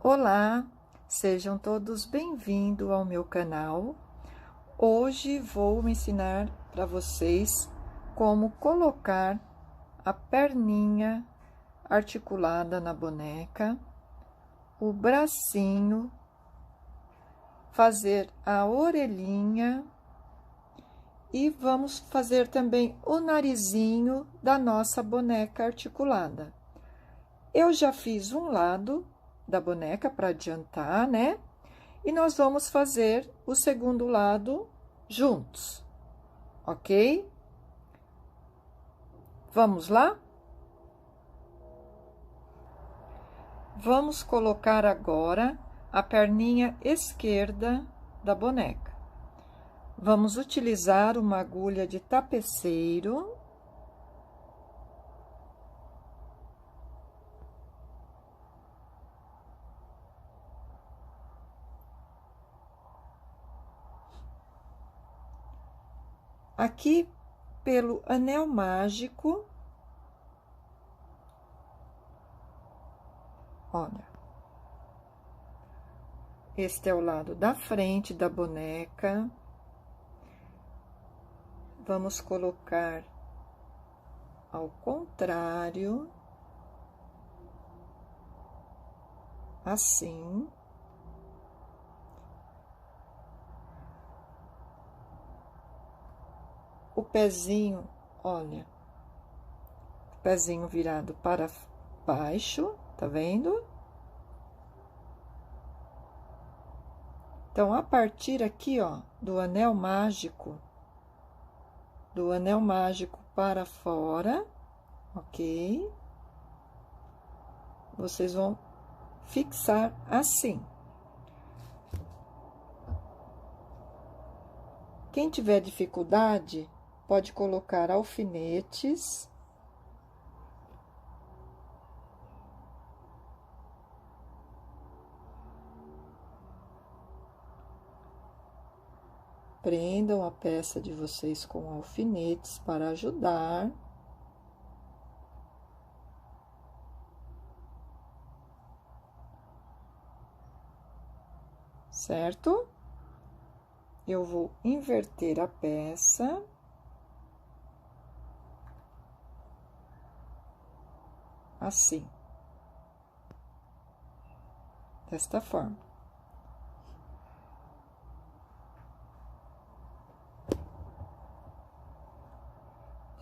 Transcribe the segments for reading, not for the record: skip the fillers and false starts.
Olá, sejam todos bem-vindos ao meu canal. Hoje vou ensinar para vocês como colocar a perninha articulada na boneca, o bracinho, fazer a orelhinha e vamos fazer também o narizinho da nossa boneca articulada. Eu já fiz um lado da boneca para adiantar, né? E nós vamos fazer o segundo lado juntos, ok? Vamos lá? Vamos colocar agora a perninha esquerda da boneca. Vamos utilizar uma agulha de tapeceiro. Aqui, pelo anel mágico, olha, este é o lado da frente da boneca. Vamos colocar ao contrário, assim. O pezinho, olha, o pezinho virado para baixo, tá vendo? Então, a partir aqui, ó, do anel mágico para fora, ok? Vocês vão fixar assim. Quem tiver dificuldade, pode colocar alfinetes. Prendam a peça de vocês com alfinetes para ajudar. Certo? Eu vou inverter a peça. Assim. Desta forma.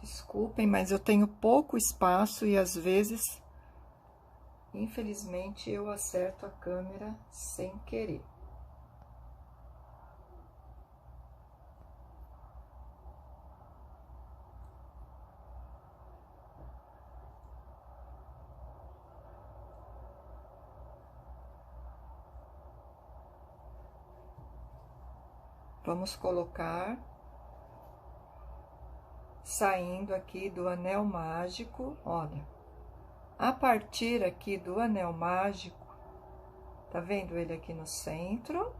Desculpem, mas eu tenho pouco espaço e às vezes, infelizmente, eu acerto a câmera sem querer. Vamos colocar, saindo aqui do anel mágico, olha, a partir aqui do anel mágico, tá vendo ele aqui no centro?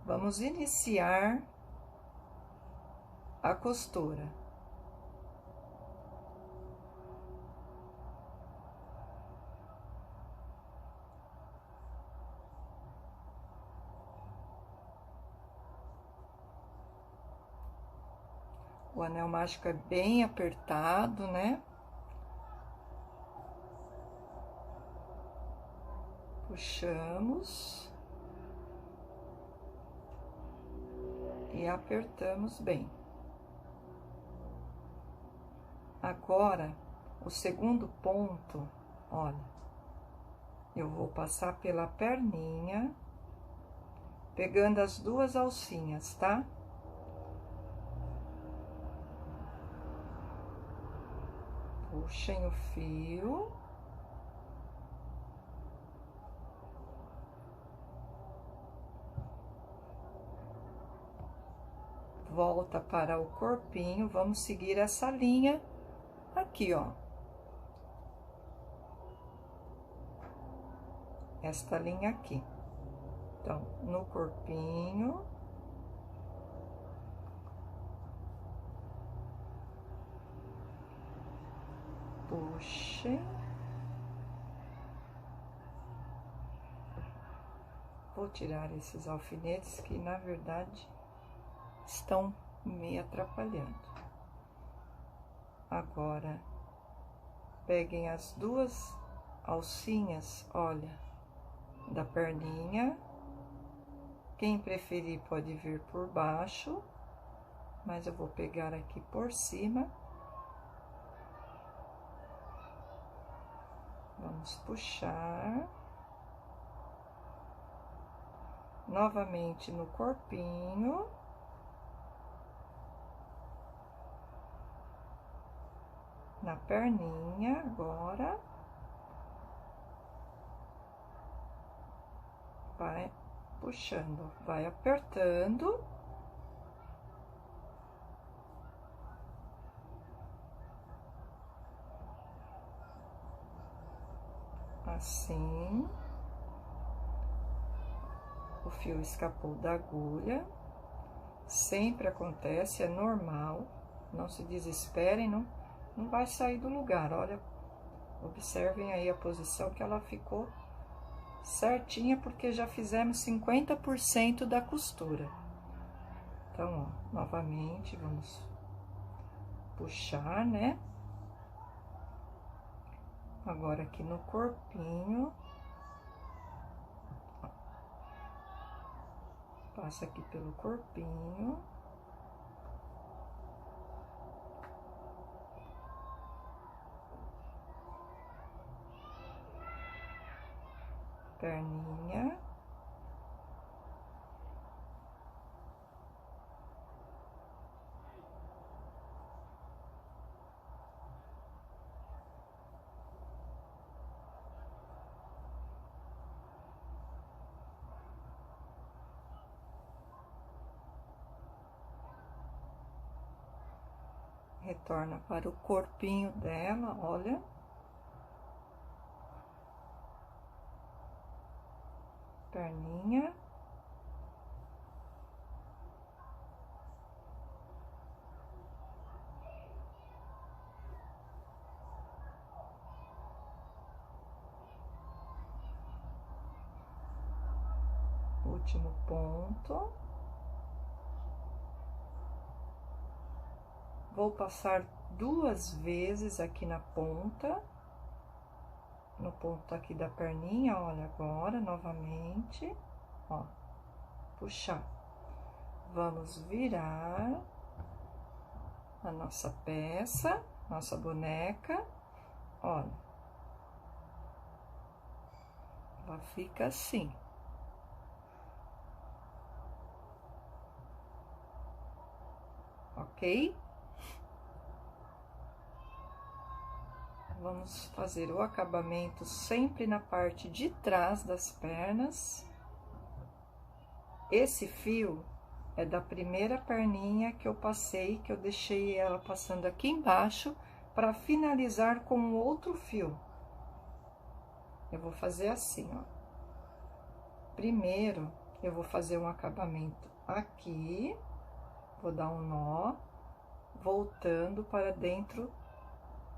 Vamos iniciar a costura. O anel mágico é bem apertado, né? Puxamos. E apertamos bem. Agora, o segundo ponto, olha, eu vou passar pela perninha, pegando as duas alcinhas, tá? Puxem o fio. Volta para o corpinho, vamos seguir essa linha aqui, ó. Esta linha aqui. Então, no corpinho. Puxem. vou tirar esses alfinetes que, na verdade, estão me atrapalhando. Agora, peguem as duas alcinhas, olha, da perninha. Quem preferir pode vir por baixo, mas eu vou pegar aqui por cima. Vamos puxar. Novamente no corpinho. Na perninha agora. Vai puxando, vai apertando. Assim. O fio escapou da agulha. Sempre acontece, é normal. Não se desesperem, não vai sair do lugar. Olha, observem aí a posição que ela ficou certinha, porque já fizemos 50% da costura. Então, ó, novamente, vamos puxar, né? Agora, aqui no corpinho. Ó, passa aqui pelo corpinho. Perninha. Retorna para o corpinho dela, olha. Perninha. Último ponto. Vou passar 2 vezes aqui na ponta. No ponto aqui da perninha, olha agora, novamente. Ó, puxar. Vamos virar a nossa peça, nossa boneca. Olha. Ela fica assim. Ok? Vamos fazer o acabamento sempre na parte de trás das pernas. Esse fio é da primeira perninha que eu passei, que eu deixei ela passando aqui embaixo para finalizar com um outro fio. Eu vou fazer assim, ó. Primeiro, eu vou fazer um acabamento aqui, vou dar um nó, voltando para dentro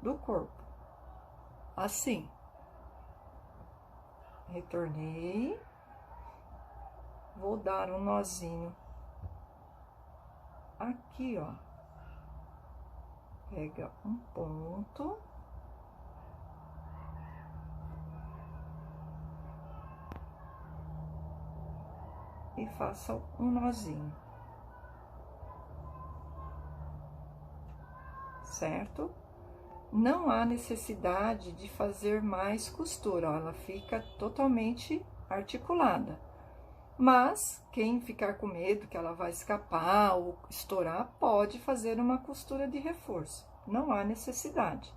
do corpo. Assim. Retornei. Vou dar um nozinho aqui, ó. Pega um ponto. E faça um nozinho. Certo? Não há necessidade de fazer mais costura, ó, ela fica totalmente articulada. Mas, quem ficar com medo que ela vai escapar ou estourar, pode fazer uma costura de reforço. Não há necessidade.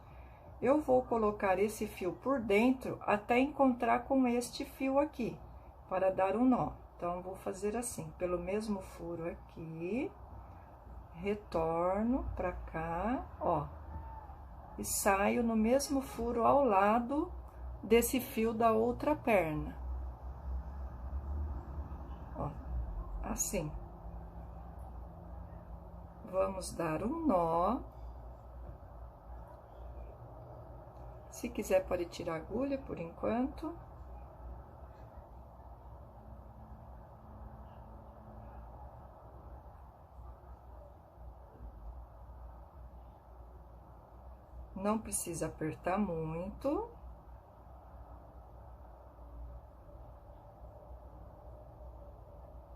Eu vou colocar esse fio por dentro até encontrar com este fio aqui, para dar um nó. Então, vou fazer assim, pelo mesmo furo aqui, retorno pra cá, ó, e saio no mesmo furo ao lado desse fio da outra perna. Ó, assim. Vamos dar um nó. Se quiser, pode tirar a agulha por enquanto. Não precisa apertar muito.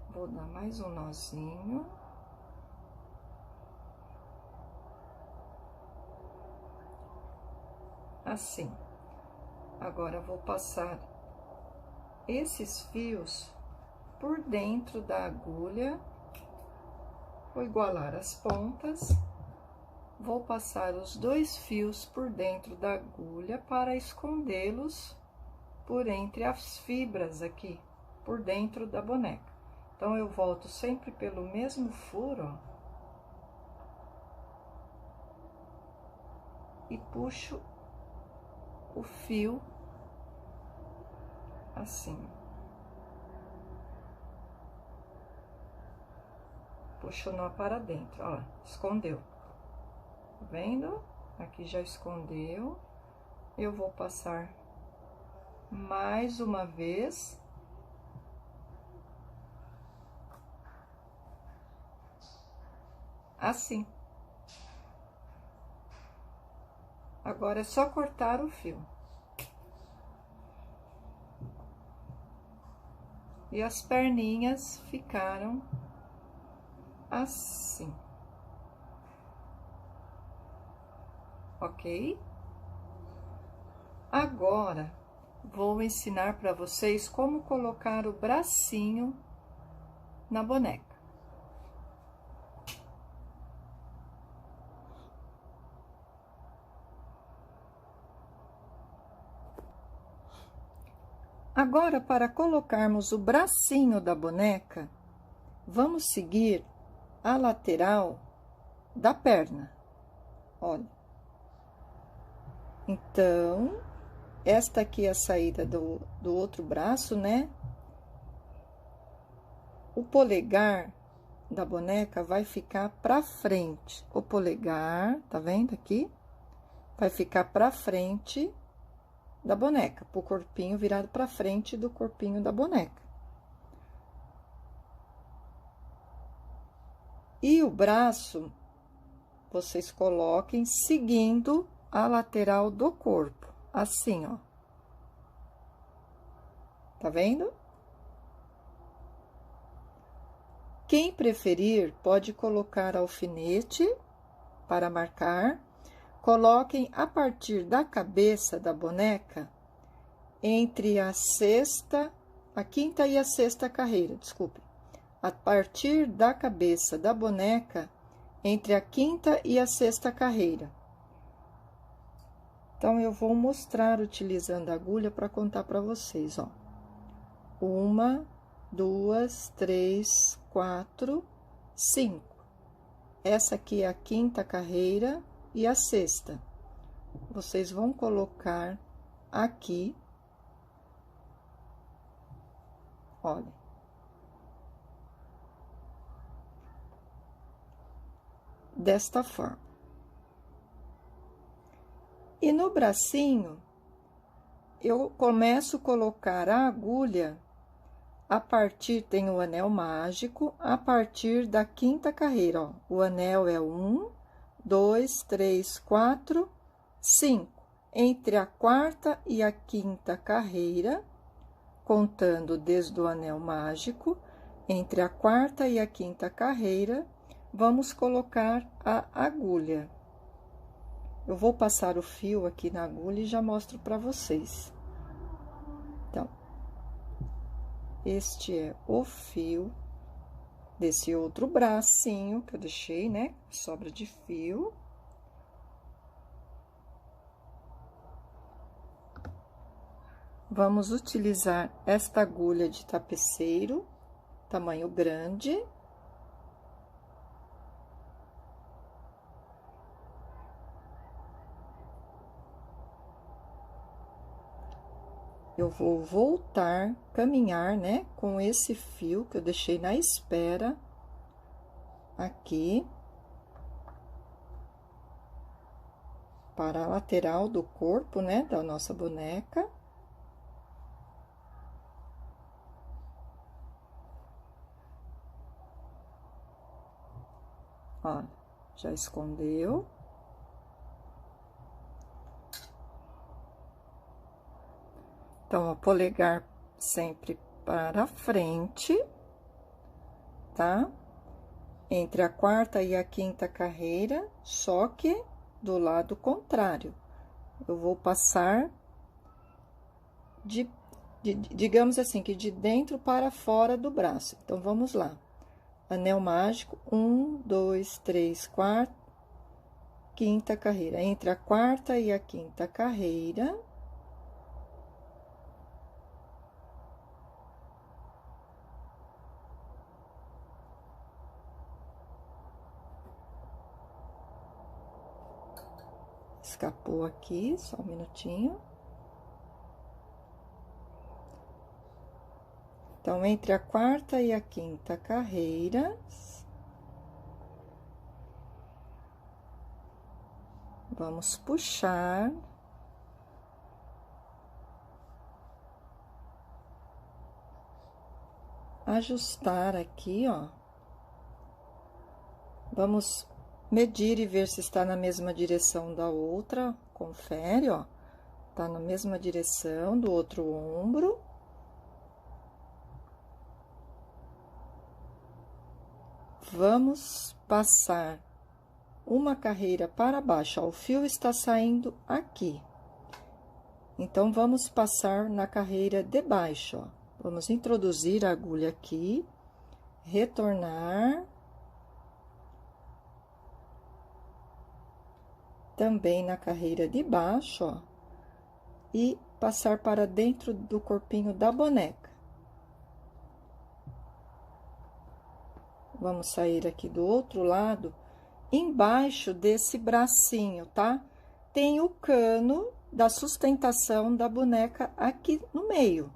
Vou dar mais um nozinho. Assim. Agora, vou passar esses fios por dentro da agulha. Vou igualar as pontas. Vou passar os 2 fios por dentro da agulha para escondê-los por entre as fibras aqui, por dentro da boneca. Então, eu volto sempre pelo mesmo furo, ó, e puxo o fio assim. Puxo nó para dentro, ó, escondeu. Tá vendo? Aqui já escondeu. Eu vou passar mais uma vez. Assim. Agora, é só cortar o fio. E as perninhas ficaram assim. Ok? Agora, vou ensinar para vocês como colocar o bracinho na boneca. Agora, para colocarmos o bracinho da boneca, vamos seguir a lateral da perna. Olha. Então, esta aqui é a saída do outro braço, né? O polegar da boneca vai ficar pra frente. O polegar, tá vendo aqui? Vai ficar pra frente da boneca, pro corpinho virado pra frente do corpinho da boneca. E o braço, vocês coloquem seguindo a lateral do corpo, assim, ó. Tá vendo? Quem preferir, pode colocar alfinete para marcar. Coloquem a partir da cabeça da boneca, entre a quinta e a sexta carreira, desculpe. A partir da cabeça da boneca, entre a quinta e a sexta carreira. Então, eu vou mostrar utilizando a agulha para contar para vocês, ó. 1, 2, 3, 4, 5. Essa aqui é a quinta carreira e a sexta. Vocês vão colocar aqui, olha. Desta forma. E no bracinho, eu começo a colocar a agulha a partir, tem o anel mágico, a partir da quinta carreira, ó. O anel é 1, 2, 3, 4, 5. Entre a quarta e a quinta carreira, contando desde o anel mágico, entre a quarta e a quinta carreira, vamos colocar a agulha. Eu vou passar o fio aqui na agulha e já mostro para vocês. Então, este é o fio desse outro bracinho que eu deixei, né? Sobra de fio. Vamos utilizar esta agulha de tapeceiro, tamanho grande. Eu vou voltar, caminhar, né, com esse fio que eu deixei na espera, aqui, para a lateral do corpo, né, da nossa boneca. Ó, já escondeu. Então, o polegar sempre para frente, tá? Entre a quarta e a quinta carreira, só que do lado contrário. Eu vou passar digamos assim, que de dentro para fora do braço. Então, vamos lá. Anel mágico, 1, 2, 3, 4, quinta carreira. Entre a quarta e a quinta carreira, escapou aqui, só um minutinho. Então, entre a quarta e a quinta carreira, vamos puxar. Ajustar aqui, ó. Vamos medir e ver se está na mesma direção da outra. Confere, ó. Tá na mesma direção do outro ombro. Vamos passar uma carreira para baixo, ó, o fio está saindo aqui. Então, vamos passar na carreira de baixo, ó. Vamos introduzir a agulha aqui, retornar. Também na carreira de baixo, ó. E passar para dentro do corpinho da boneca. Vamos sair aqui do outro lado. Embaixo desse bracinho, tá? Tem o cano da sustentação da boneca aqui no meio.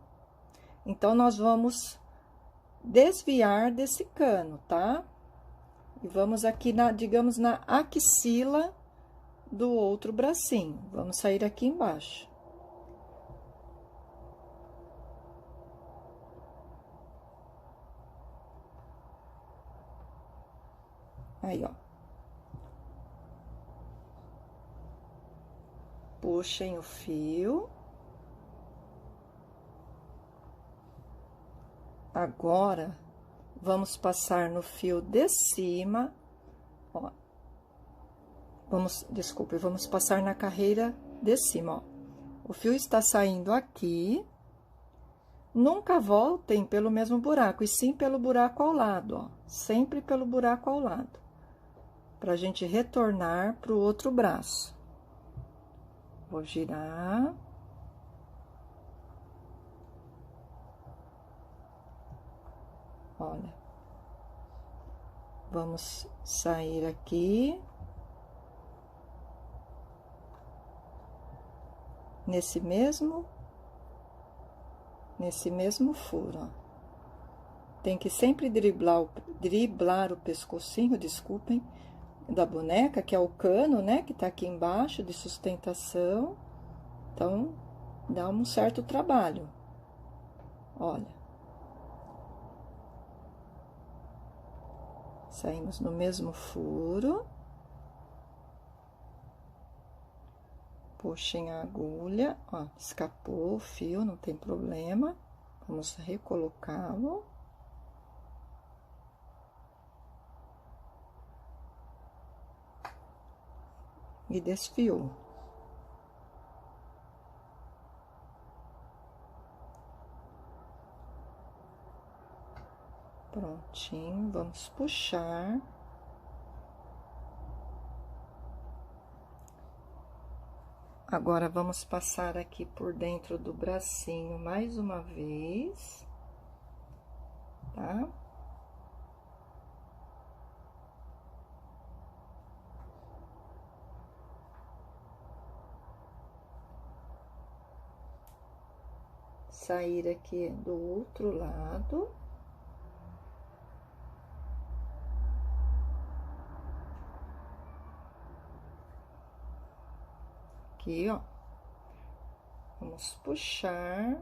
Então, nós vamos desviar desse cano, tá? E vamos aqui, digamos, na axila do outro bracinho. Vamos sair aqui embaixo. Aí, ó. Puxem o fio. Agora, vamos passar no fio de cima, ó. Desculpe, vamos passar na carreira de cima, ó. O fio está saindo aqui. Nunca voltem pelo mesmo buraco, e sim pelo buraco ao lado, ó. Sempre pelo buraco ao lado. Pra gente retornar pro outro braço. Vou girar. Olha. Vamos sair aqui. Nesse mesmo furo, ó. Tem que sempre driblar o pescocinho, desculpem, da boneca, que é o cano, né, que tá aqui embaixo de sustentação. Então, dá um certo trabalho. Olha. Saímos no mesmo furo. Puxem a agulha, ó, escapou o fio, não tem problema. Vamos recolocá-lo. E desfiou. Prontinho, vamos puxar. Agora, vamos passar aqui por dentro do bracinho mais uma vez, tá? Sair aqui do outro lado. Aqui, ó. Vamos puxar.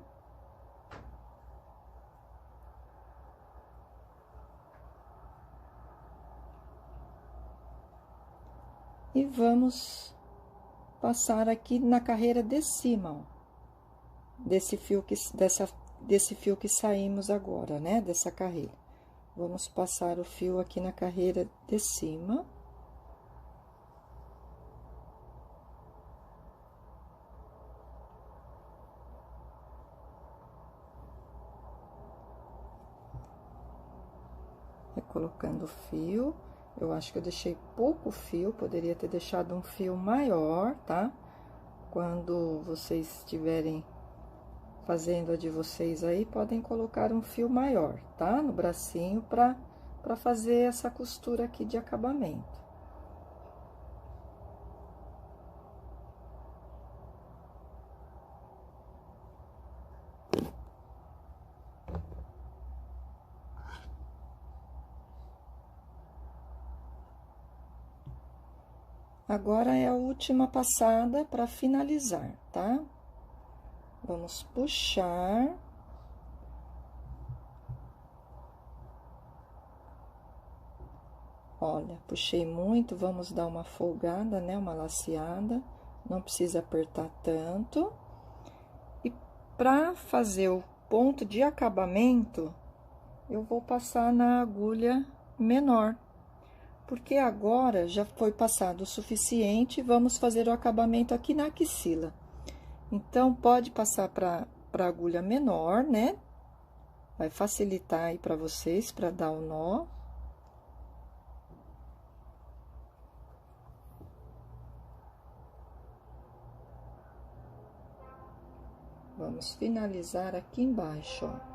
E vamos passar aqui na carreira de cima, ó. desse fio desse fio que saímos agora, né? Dessa carreira. Vamos passar o fio aqui na carreira de cima. Colocando o fio, eu acho que eu deixei pouco fio, poderia ter deixado um fio maior, tá? Quando vocês estiverem fazendo a de vocês aí, podem colocar um fio maior, tá? No bracinho, pra fazer essa costura aqui de acabamento. Agora é a última passada para finalizar, tá? Vamos puxar. Olha, puxei muito, vamos dar uma folgada, né? Uma laceada, não precisa apertar tanto. E para fazer o ponto de acabamento, eu vou passar na agulha menor. Porque agora já foi passado o suficiente, vamos fazer o acabamento aqui na axila. Então, pode passar para agulha menor, né? Vai facilitar aí para vocês, para dar o nó. Vamos finalizar aqui embaixo, ó.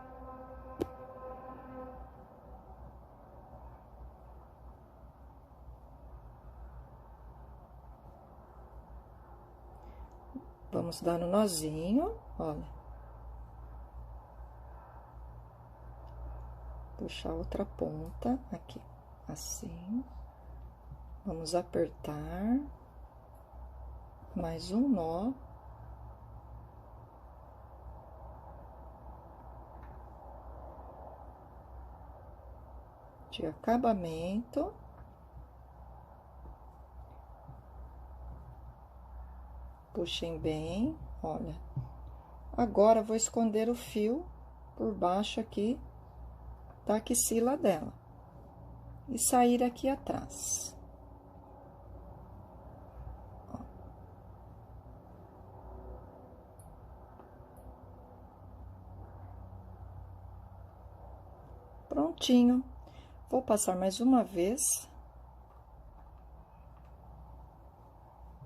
Vamos dar no nozinho, olha. Puxar outra ponta aqui, assim. Vamos apertar. Mais um nó. De acabamento. Puxem bem, olha. Agora, vou esconder o fio por baixo aqui da axila dela. E sair aqui atrás. Ó. Prontinho. Vou passar mais uma vez.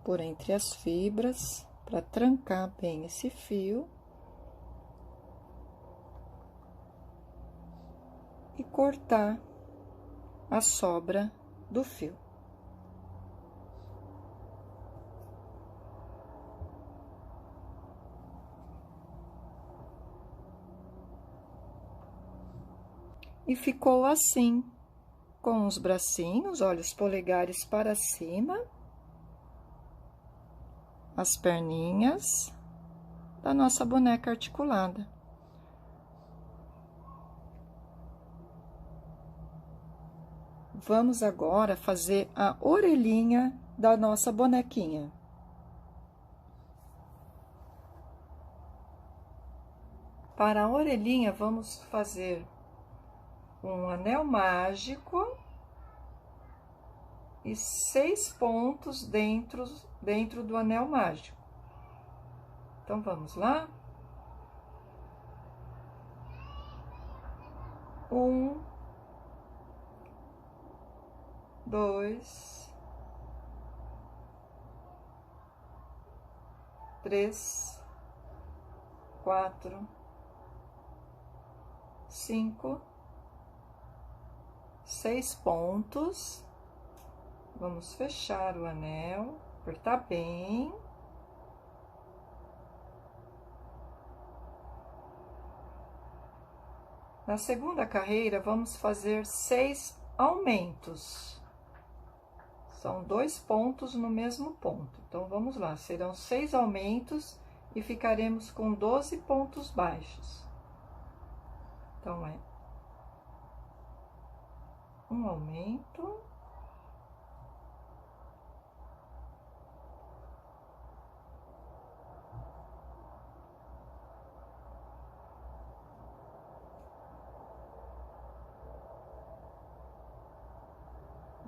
Por entre as fibras, para trancar bem esse fio. E cortar a sobra do fio. E ficou assim, com os bracinhos, olha, os polegares para cima, as perninhas da nossa boneca articulada. Vamos agora fazer a orelhinha da nossa bonequinha. Para a orelhinha, vamos fazer um anel mágico e 6 pontos dentro do anel mágico. Então, vamos lá? 1, 2, 3, 4, 5, 6 pontos. Vamos fechar o anel, apertar bem. Na segunda carreira, vamos fazer 6 aumentos. São 2 pontos no mesmo ponto. Então, vamos lá, serão 6 aumentos e ficaremos com 12 pontos baixos. Então, é um aumento.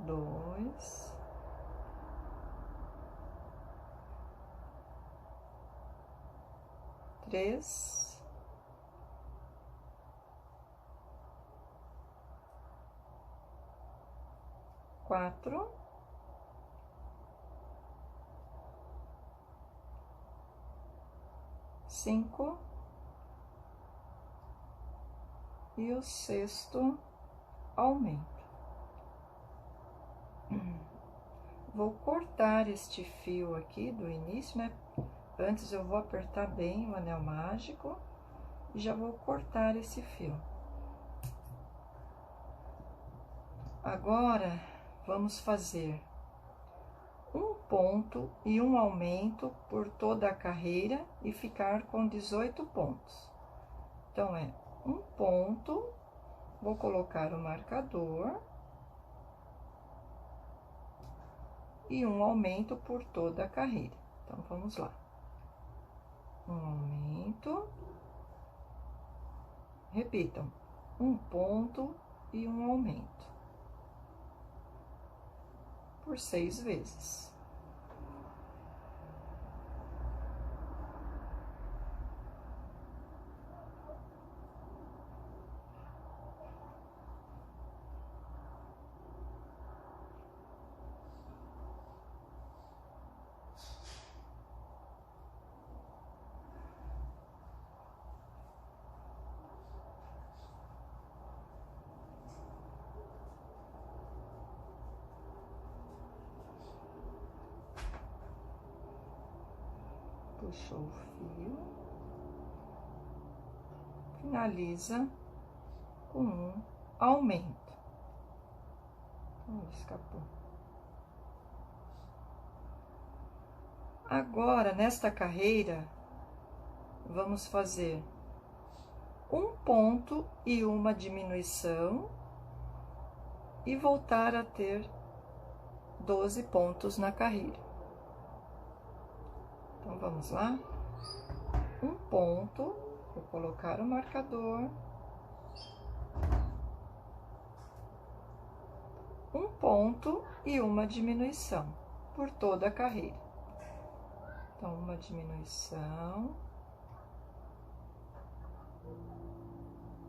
2, 3, 4, 5 e o sexto aumento. Vou cortar este fio aqui do início, né? Antes eu vou apertar bem o anel mágico e já vou cortar esse fio. Agora, vamos fazer um ponto e um aumento por toda a carreira e ficar com 18 pontos. Então, é um ponto, vou colocar o marcador e um aumento por toda a carreira. Então, vamos lá. Um aumento, repitam, um ponto e um aumento, por 6 vezes. Puxou o fio, finaliza com um aumento. Escapou. Agora, nesta carreira, vamos fazer um ponto e uma diminuição e voltar a ter 12 pontos na carreira. Então, vamos lá. Um ponto, vou colocar o marcador. Um ponto e uma diminuição por toda a carreira. Então, uma diminuição.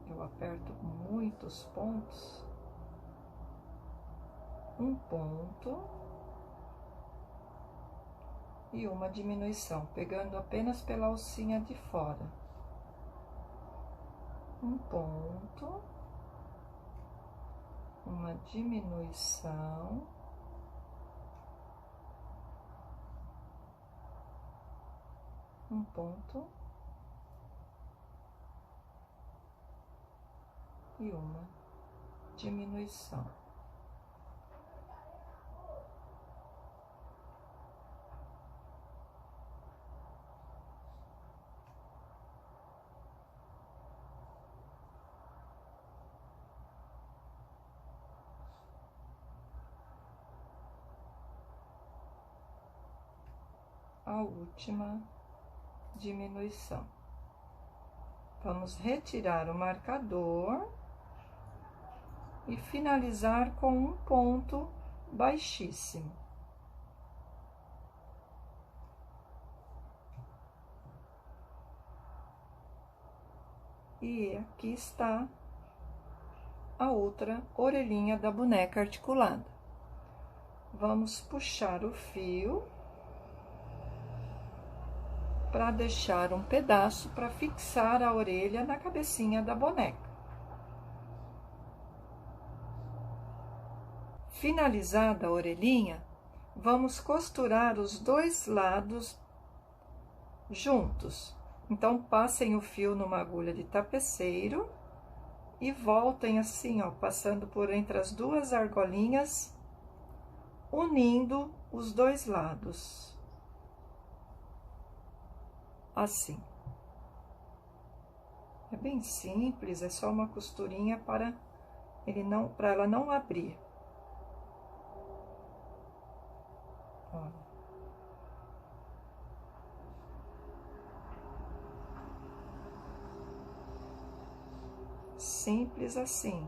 Eu aperto muitos pontos. Um ponto. E uma diminuição, pegando apenas pela alcinha de fora. Um ponto, uma diminuição, um ponto e uma diminuição. A última diminuição. Vamos retirar o marcador e finalizar com um ponto baixíssimo. E aqui está a outra orelhinha da boneca articulada. Vamos puxar o fio para deixar um pedaço para fixar a orelha na cabecinha da boneca. Finalizada a orelhinha, vamos costurar os dois lados juntos. Então, passem o fio numa agulha de tapeceiro e voltem assim, ó, passando por entre as duas argolinhas, unindo os dois lados. Assim. É bem simples, é só uma costurinha para ela não abrir. Olha. Simples assim.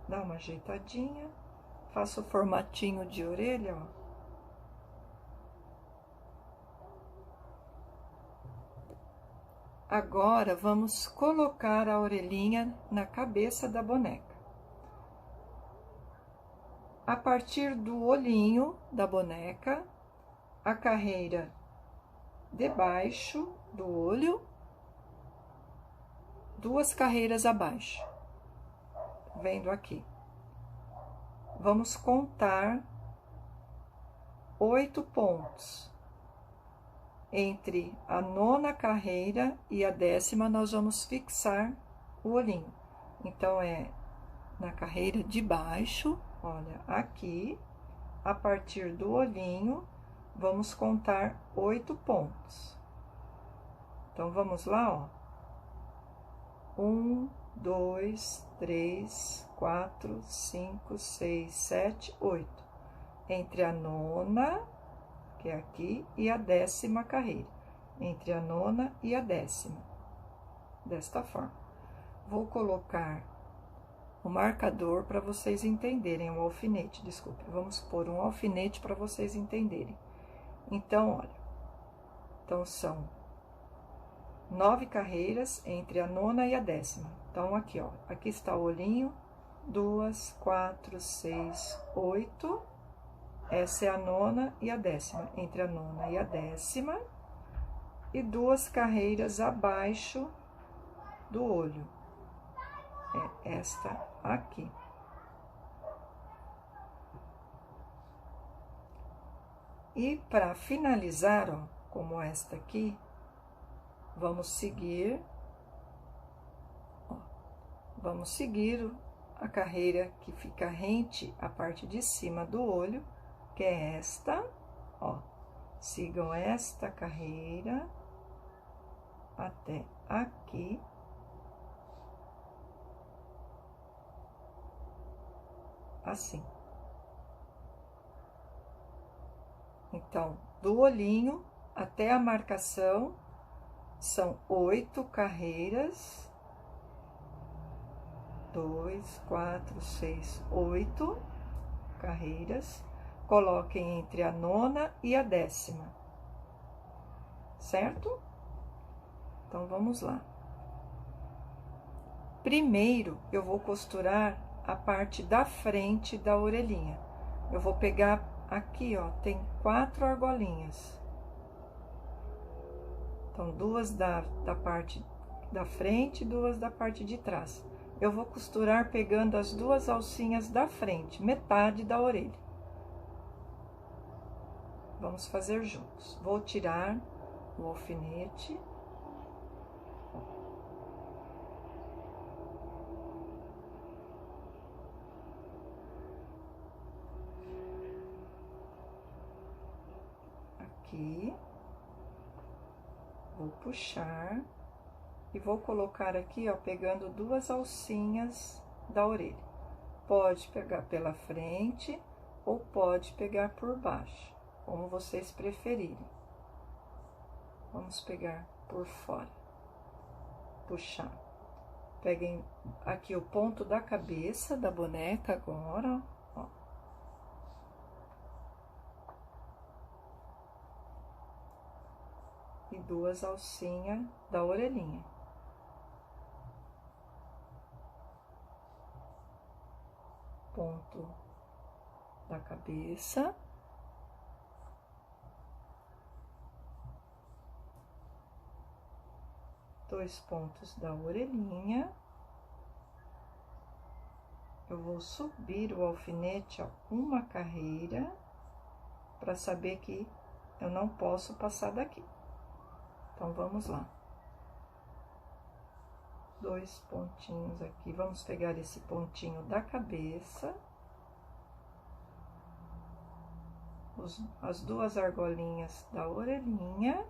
Dá uma ajeitadinha, faço o formatinho de orelha, ó. Agora, vamos colocar a orelhinha na cabeça da boneca. A partir do olhinho da boneca, a carreira debaixo do olho, 2 carreiras abaixo, vendo aqui. Vamos contar 8 pontos. Entre a 9ª carreira e a 10ª, nós vamos fixar o olhinho. Então, é na carreira de baixo, olha, aqui, a partir do olhinho, vamos contar 8 pontos. Então, vamos lá, ó. 1, 2, 3, 4, 5, 6, 7, 8. Entre a 9ª, que é aqui, e a 10ª carreira. Entre a 9ª e a 10ª. Desta forma. Vou colocar o marcador para vocês entenderem, um alfinete, desculpe. Vamos pôr um alfinete para vocês entenderem. Então, olha. Então, são 9 carreiras entre a 9ª e a 10ª. Então, aqui, ó. Aqui está o olhinho. 2, 4, 6, 8. Essa é a 9ª e a 10ª. Entre a 9ª e a 10ª. E 2 carreiras abaixo do olho. É esta aqui. E para finalizar, ó, como esta aqui, vamos seguir a carreira que fica rente à parte de cima do olho, que é esta, ó. Sigam esta carreira até aqui. Assim. Então, do olhinho até a marcação, são 8 carreiras. 2, 4, 6, 8 carreiras. Coloquem entre a 9ª e a 10ª. Certo? Então, vamos lá. Primeiro, eu vou costurar a parte da frente da orelhinha. Eu vou pegar aqui, ó, tem 4 argolinhas. Então, 2 da parte da frente e 2 da parte de trás. Eu vou costurar pegando as 2 alcinhas da frente, metade da orelha. Vamos fazer juntos. Vou tirar o alfinete. Aqui. Vou puxar. E vou colocar aqui, ó, pegando 2 alcinhas da orelha. Pode pegar pela frente ou pode pegar por baixo, como vocês preferirem. Vamos pegar por fora. Puxar. Peguem aqui o ponto da cabeça da boneca agora, ó. E 2 alcinhas da orelhinha. Ponto da cabeça. Dois pontos da orelhinha. Eu vou subir o alfinete, ó, uma carreira, para saber que eu não posso passar daqui. Então, vamos lá. 2 pontinhos aqui. Vamos pegar esse pontinho da cabeça. As 2 argolinhas da orelhinha.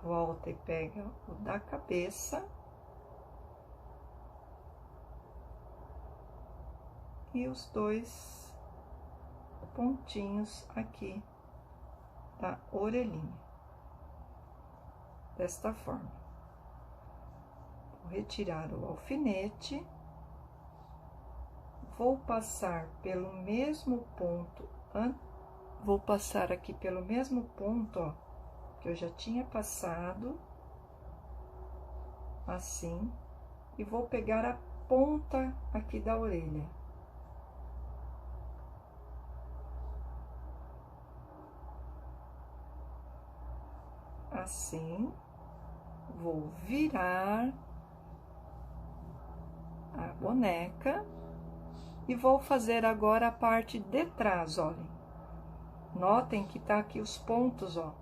Volta e pega o da cabeça. E os 2 pontinhos aqui da orelhinha. desta forma. Vou retirar o alfinete, vou passar pelo mesmo ponto, vou passar aqui pelo mesmo ponto, ó, que eu já tinha passado, assim, e vou pegar a ponta aqui da orelha. Assim, vou virar a boneca e vou fazer agora a parte de trás, olhem. Notem que tá aqui os pontos, ó,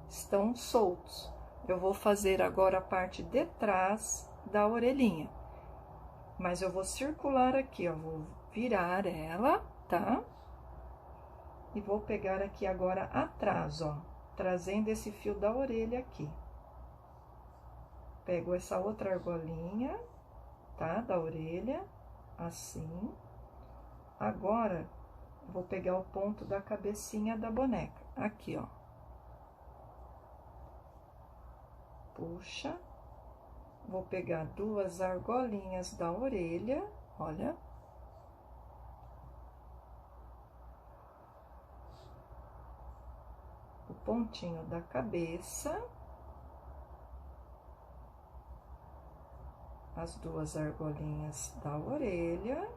estão soltos. Eu vou fazer agora a parte de trás da orelhinha. Mas eu vou circular aqui, ó, vou virar ela, tá? E vou pegar aqui agora atrás, ó, trazendo esse fio da orelha aqui. Pego essa outra argolinha, tá? Da orelha, assim. Agora, vou pegar o ponto da cabecinha da boneca, aqui, ó. Puxa. Vou pegar duas argolinhas da orelha, olha. O pontinho da cabeça. As duas argolinhas da orelha.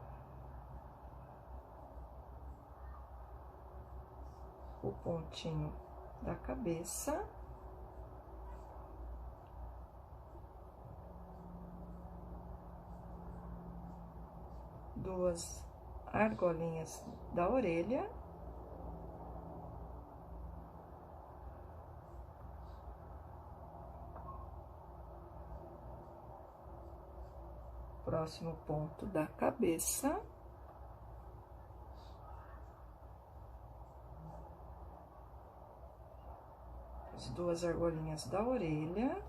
O pontinho da cabeça. Duas argolinhas da orelha. Próximo ponto da cabeça. As duas argolinhas da orelha.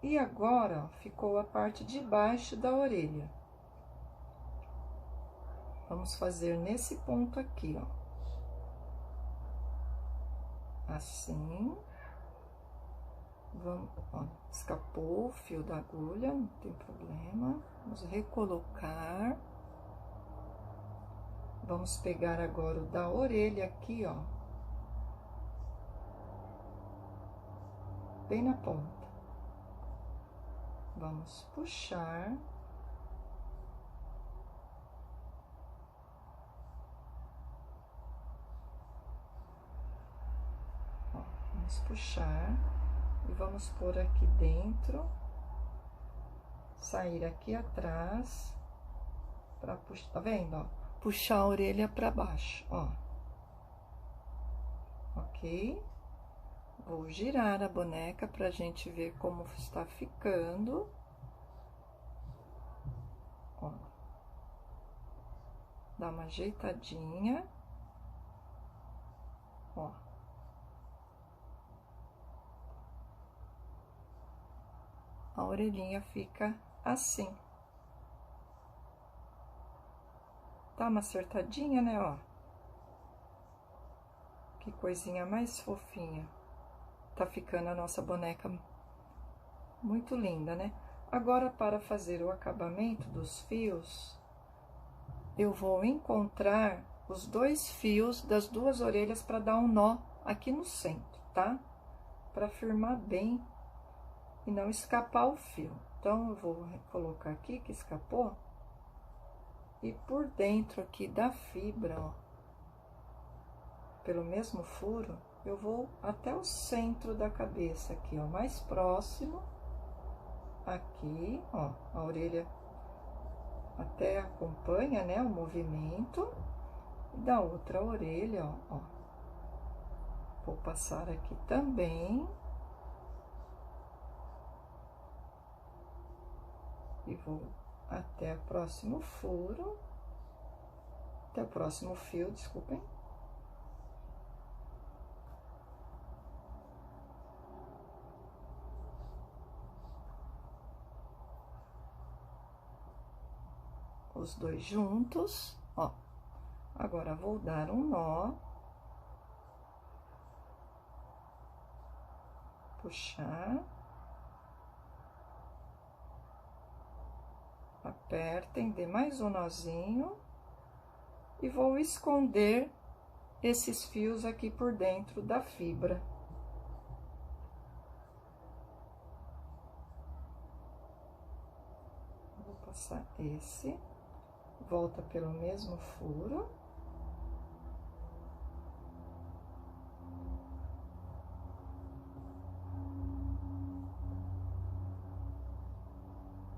E agora, ó, ficou a parte de baixo da orelha. Vamos fazer nesse ponto aqui, ó. Assim. Vamos, ó, escapou o fio da agulha, não tem problema. Vamos recolocar. Vamos pegar agora o da orelha aqui, ó. Bem na ponta. Vamos puxar. Ó, vamos puxar. E vamos pôr aqui dentro, sair aqui atrás, pra puxar, tá vendo, ó? Puxar a orelha pra baixo, ó. Ok? Vou girar a boneca pra gente ver como está ficando. Ó. Dá uma ajeitadinha. Ó. A orelhinha fica assim. Tá uma acertadinha, né, ó? Que coisinha mais fofinha. Tá ficando a nossa boneca muito linda, né? Agora, para fazer o acabamento dos fios, eu vou encontrar os dois fios das duas orelhas para dar um nó aqui no centro, tá? Para firmar bem e não escapar o fio. Então, eu vou colocar aqui que escapou. E por dentro aqui da fibra, ó, pelo mesmo furo, eu vou até o centro da cabeça aqui, ó, mais próximo. Aqui, ó, a orelha até acompanha, né, o movimento. E da outra orelha, ó, ó. Vou passar aqui também. E vou até o próximo furo, até o próximo fio, desculpem. Os dois juntos, ó. Agora, vou dar um nó. puxar. Apertem, dê mais um nozinho. E vou esconder esses fios aqui por dentro da fibra. Vou passar esse, volta pelo mesmo furo.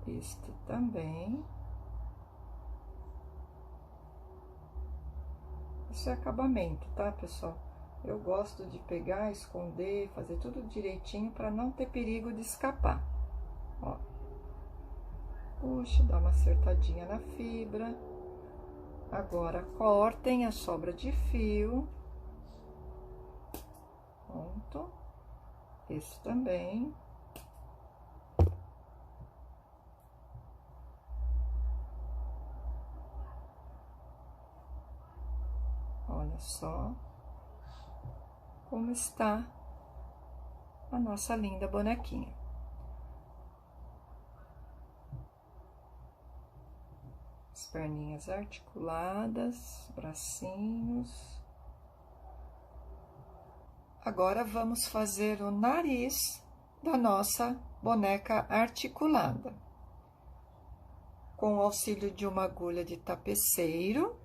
Este também. Isso é acabamento, tá, pessoal? Eu gosto de pegar, esconder, fazer tudo direitinho para não ter perigo de escapar. Ó. Puxa, dá uma acertadinha na fibra. Agora, cortem a sobra de fio. Pronto. Esse também. Olha só como está a nossa linda bonequinha. As perninhas articuladas, bracinhos. Agora, vamos fazer o nariz da nossa boneca articulada. Com o auxílio de uma agulha de tapeceiro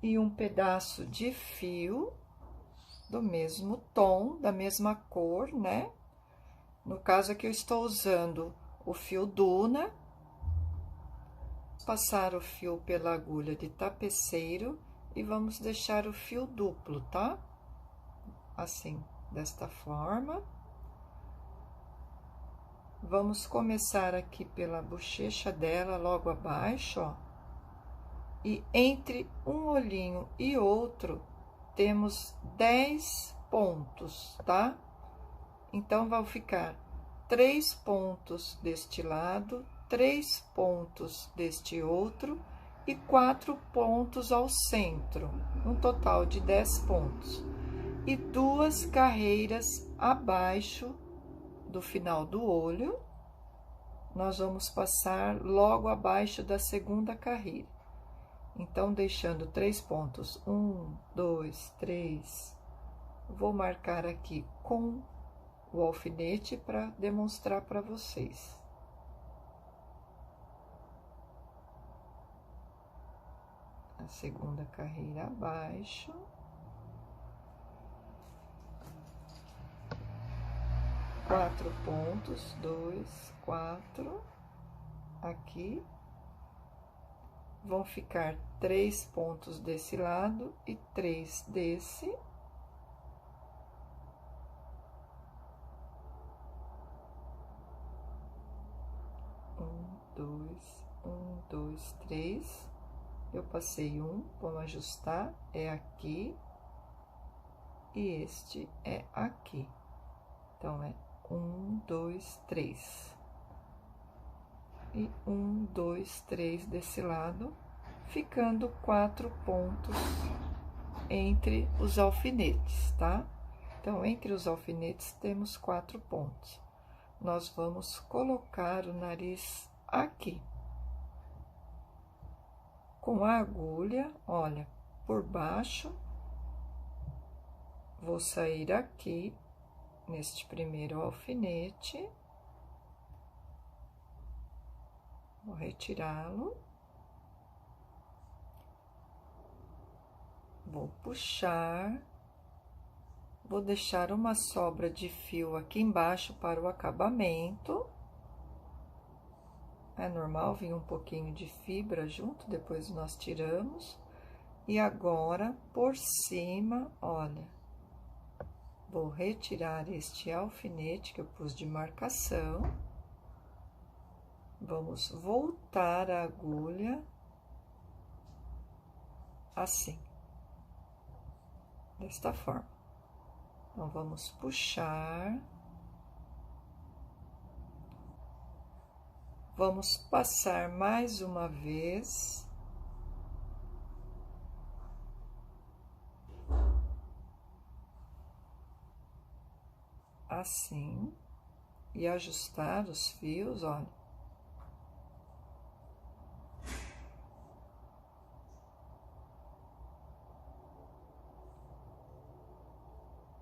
e um pedaço de fio do mesmo tom, da mesma cor, né? No caso aqui, eu estou usando o fio Duna. Passar o fio pela agulha de tapeceiro e vamos deixar o fio duplo, tá? Assim, desta forma. Vamos começar aqui pela bochecha dela, logo abaixo, ó. E entre um olhinho e outro, temos 10 pontos, tá? Então, vão ficar 3 pontos deste lado, 3 pontos deste outro e 4 pontos ao centro, um total de 10 pontos. E 2 carreiras abaixo do final do olho, nós vamos passar logo abaixo da segunda carreira. Então, deixando 3 pontos, 1, 2, 3, vou marcar aqui com o alfinete para demonstrar para vocês. A segunda carreira abaixo. Quatro pontos, 2, 4, aqui. Vão ficar 3 pontos desse lado e 3 desse. Um, dois, 3. Eu passei um, vamos ajustar, é aqui. E este é aqui. Então, é 1, 2, 3. E 1, 2, 3 desse lado, ficando 4 pontos entre os alfinetes, tá? Então, entre os alfinetes temos 4 pontos. Nós vamos colocar o nariz aqui. Com a agulha, olha, por baixo, vou sair aqui, neste primeiro alfinete. Vou retirá-lo. Vou puxar. Vou deixar uma sobra de fio aqui embaixo para o acabamento. É normal vir um pouquinho de fibra junto, depois nós tiramos. E agora, por cima, olha, vou retirar este alfinete que eu pus de marcação. Vamos voltar a agulha, assim, desta forma. Então, vamos puxar. Vamos passar mais uma vez. assim e ajustar os fios, olha.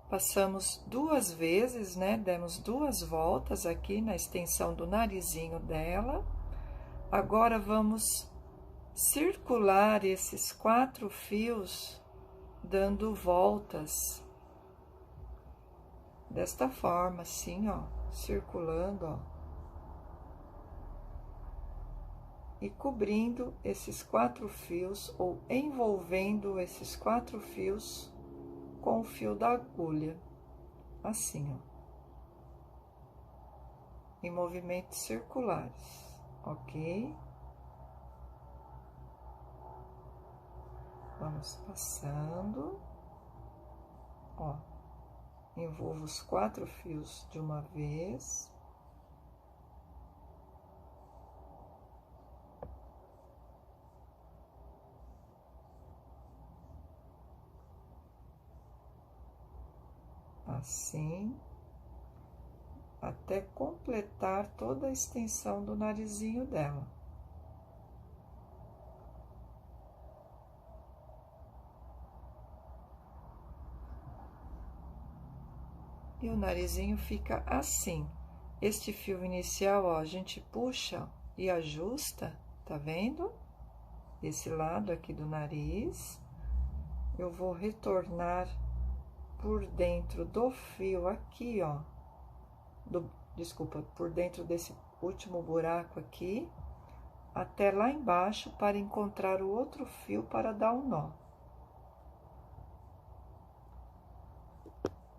Passamos 2 vezes, né? Demos 2 voltas aqui na extensão do narizinho dela. Agora, vamos circular esses 4 fios, dando voltas. Desta forma, assim, ó, circulando, ó. E cobrindo esses 4 fios, ou envolvendo esses 4 fios com o fio da agulha, assim, ó, em movimentos circulares, ok? Vamos passando, ó, envolvo os 4 fios de uma vez. Assim, até completar toda a extensão do narizinho dela. E o narizinho fica assim. Este fio inicial, ó, a gente puxa e ajusta, tá vendo? Esse lado aqui do nariz. Eu vou retornar por dentro do fio aqui, ó. Desculpa, por dentro desse último buraco aqui, até lá embaixo, para encontrar o outro fio para dar um nó.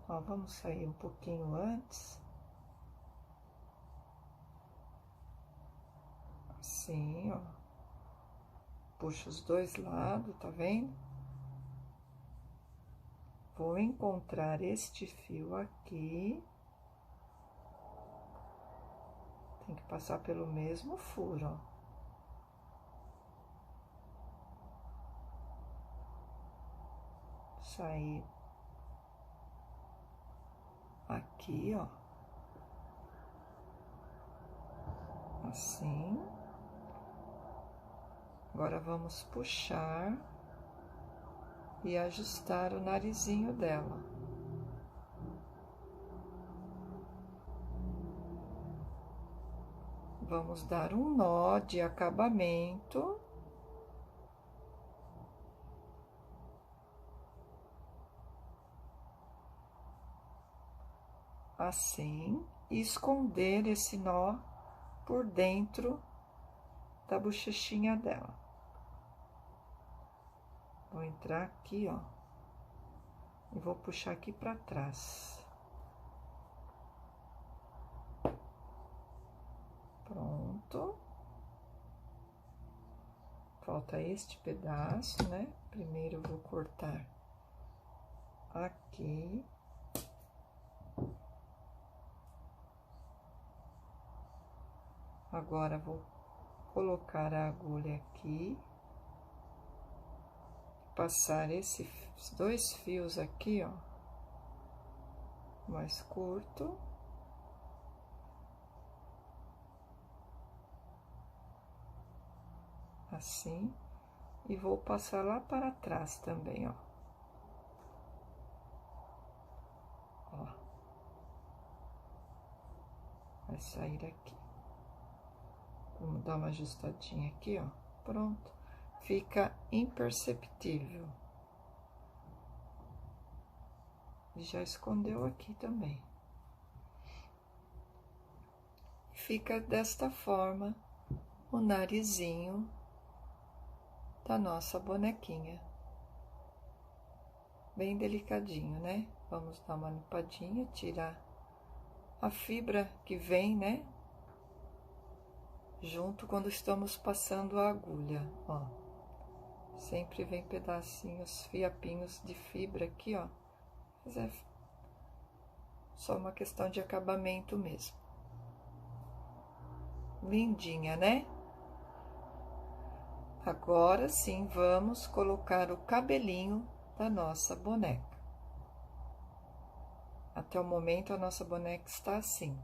Ó, vamos sair um pouquinho antes. Assim, ó. Puxa os 2 lados, tá vendo? Vou encontrar este fio aqui. Tem que passar pelo mesmo furo, ó. Sair aqui, ó. Assim. Agora, vamos puxar e ajustar o narizinho dela. Vamos dar um nó de acabamento. Assim, e esconder esse nó por dentro da bochechinha dela. Vou entrar aqui, ó, e vou puxar aqui pra trás. Pronto. Falta este pedaço, né? Primeiro eu vou cortar aqui. Agora, vou colocar a agulha aqui. Passar esses 2 fios aqui, ó, mais curto. Assim. E vou passar lá para trás também, ó. Ó. Vai sair aqui. Vamos dar uma ajustadinha aqui, ó. Pronto. Fica imperceptível. E já escondeu aqui também. Fica desta forma o narizinho da nossa bonequinha. Bem delicadinho, né? Vamos dar uma limpadinha, tirar a fibra que vem, né? Junto quando estamos passando a agulha, ó. Sempre vem pedacinhos, fiapinhos de fibra aqui, ó. Mas é só uma questão de acabamento mesmo. Lindinha, né? Agora sim, vamos colocar o cabelinho da nossa boneca. A Até o momento, a nossa boneca está assim.